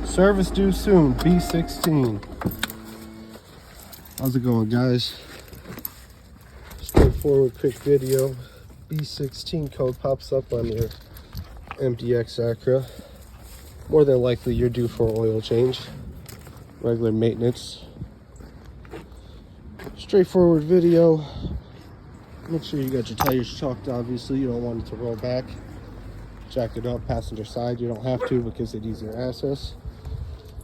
Service due soon, B16. How's it going, guys? Straightforward, quick video. B16 code pops up on your MDX Acura. More than likely, you're due for an oil change. Regular maintenance. Straightforward video. Make sure you got your tires chalked, obviously. You don't want it to roll back. Jack it up, passenger side. You don't have to because it easier access.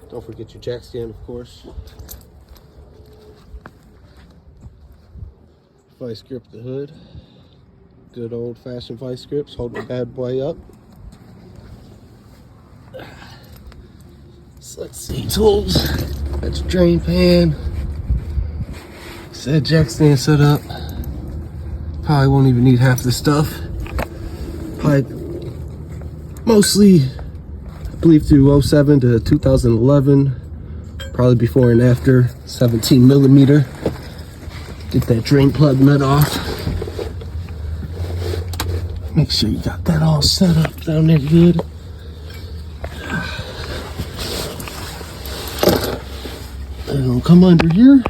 Don't forget your jack stand, of course. Vice grip the hood. Good old-fashioned vice grips. Hold the bad boy up. Select seat tools. Got your drain pan. Said jack stand set up. Probably won't even need half the stuff. Probably mostly, I believe, through 07 to 2011. Probably before and after. 17 millimeter. Get that drain plug nut off. Make sure you got that all set up down there good. And it'll come under here.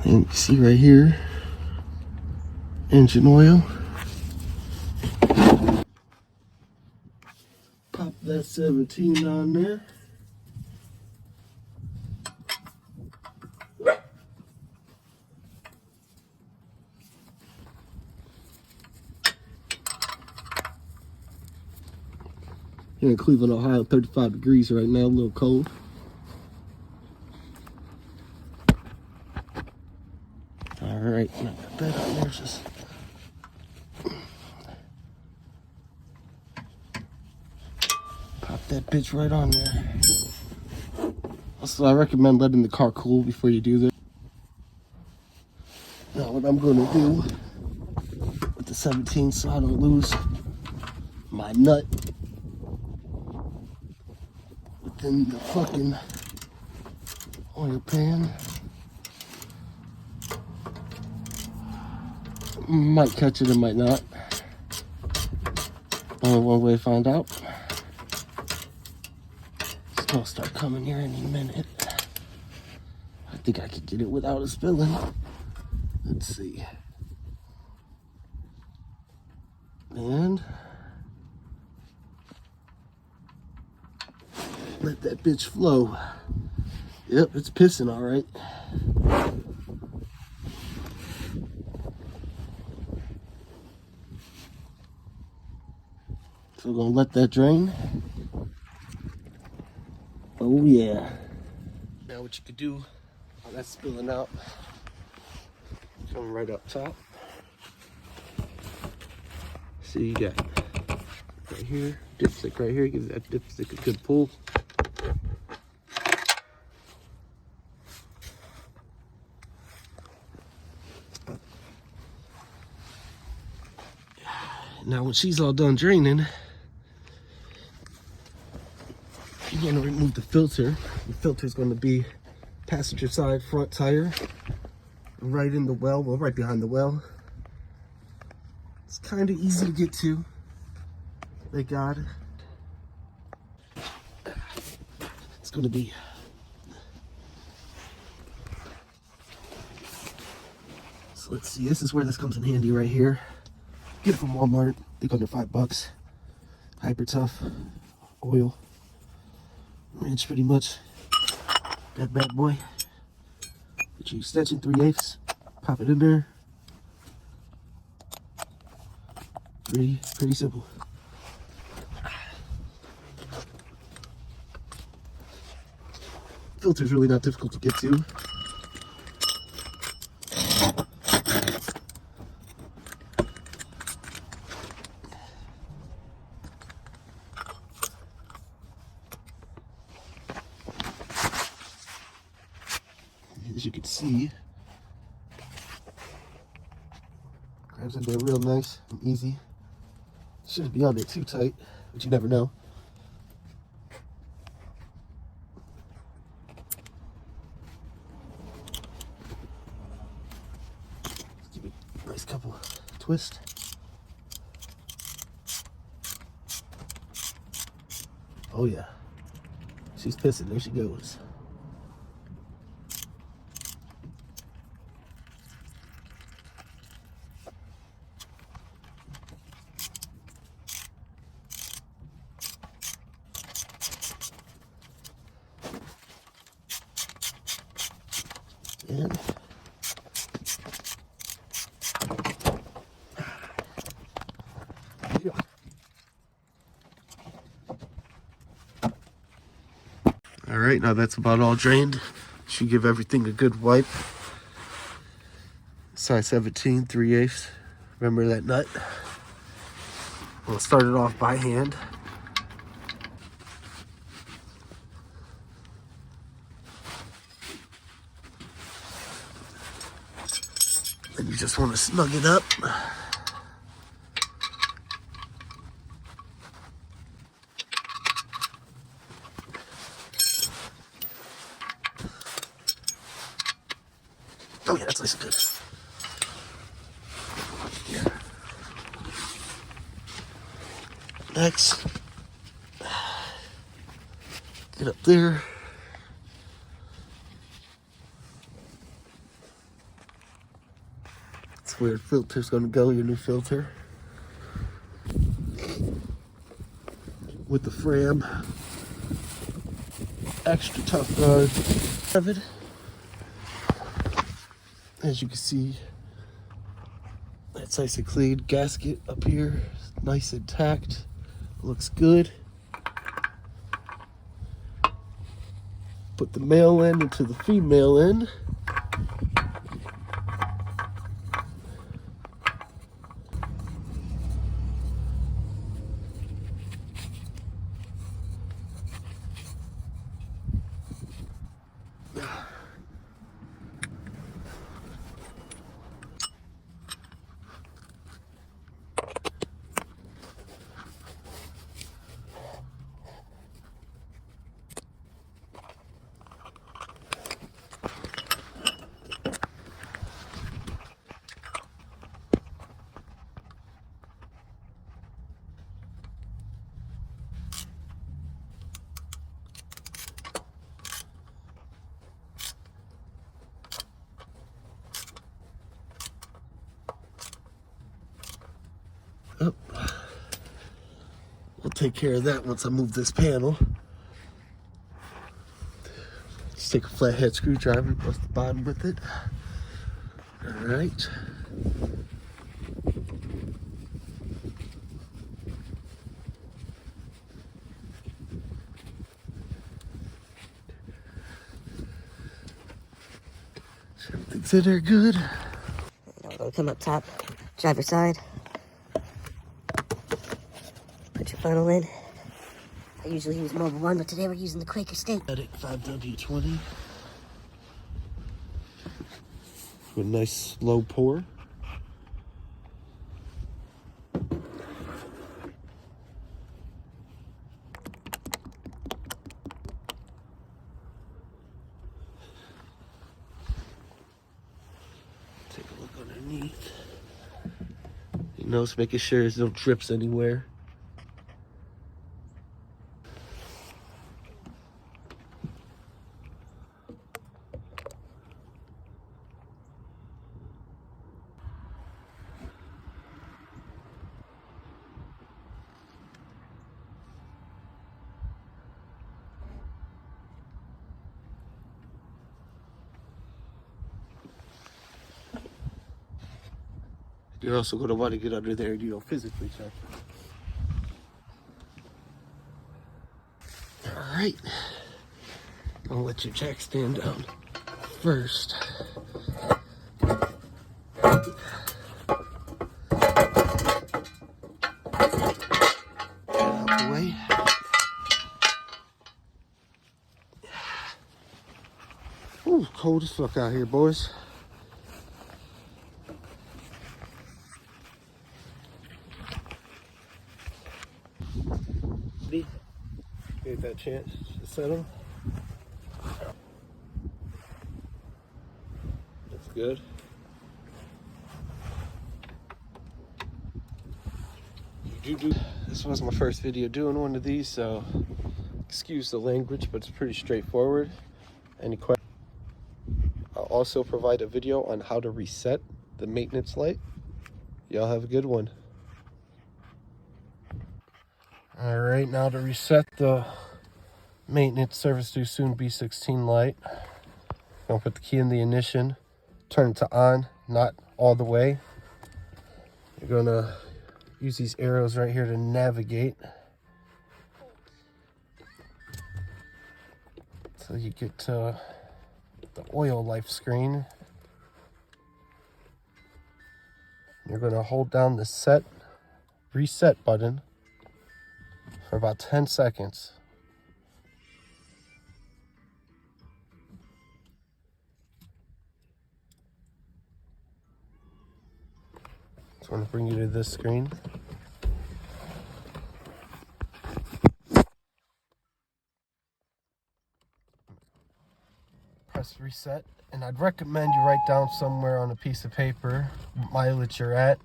And you see right here, engine oil. Pop that 17 on there. Here in Cleveland, Ohio, 35 degrees right now, a little cold. All right, now got that on there. Just pop that bitch right on there. Also, I recommend letting the car cool before you do this. Now, what I'm going to do with the 17 so I don't lose my nut within the fucking oil pan. Might catch it, it might not. Only one way to find out. It's gonna start coming here any minute. I think I could get it without it spilling. Let's see. And let that bitch flow. Yep, it's pissing all right. So we're gonna let that drain. Oh yeah. Now what you could do while that's spilling out, come right up top. See, you got right here, dipstick right here, give that dipstick a good pull. Now when she's all done draining, you're gonna remove the filter. The filter is gonna be passenger side front tire, right in the well, right behind the well. It's kind of easy to get to, thank God. It's gonna be so. Let's see. This is where this comes in handy right here. Get it from Walmart. I think under $5. Hyper tough oil. Wrench, pretty much. That bad boy. Get your extension 3/8. Pop it in there. Pretty simple. Filter's really not difficult to get to. As you can see, grabs in there real nice and easy. Shouldn't be on there too tight, but you never know. Give it a nice couple twist. Oh yeah. She's pissing. There she goes. And all right, now that's about all drained. Should give everything a good wipe. Size 17, 3/8. Remember that nut? We'll start it off by hand. And you just want to snug it up. Oh yeah, that's nice and good. Yeah. Next, get up there. That's where the filter's gonna go, your new filter. With the Fram extra tough guard of it. As you can see, that's nice and clean. Gasket up here, nice intact. Looks good. Put the male end into the female end. Oh. We'll take care of that once I move this panel. Just take a flathead screwdriver, bust the bottom with it. All right. Everything's in there good. It'll come up top, driver's side. Put your funnel in. I usually use Mobile 1, but today we're using the Quaker State. Edit 5W20. With a nice slow pour. Take a look underneath. You know, just making sure there's no drips anywhere. You're also going to want to get under there and, you know, physically check. All right. I'll let your jack stand down first. Get out the way. Ooh, cold as fuck out here, boys. Gave that chance to settle. That's good. This was my first video doing one of these, so Excuse the language, but it's pretty straightforward. Any questions? I'll also provide a video on how to reset the maintenance light. Y'all have a good one. All right, now to reset the maintenance service due soon B16 light, I'm gonna put the key in the ignition, turn it to on, not all the way. You're gonna use these arrows right here to navigate. So you get to the oil life screen. You're gonna hold down the reset button for about 10 seconds. So I'm going to bring you to this screen. Press reset, and I'd recommend you write down somewhere on a piece of paper what mileage you're at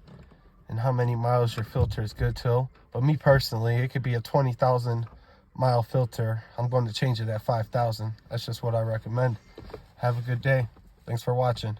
and how many miles your filter is good till. But me personally, it could be a 20,000 mile filter. I'm going to change it at 5,000. That's just what I recommend. Have a good day. Thanks for watching.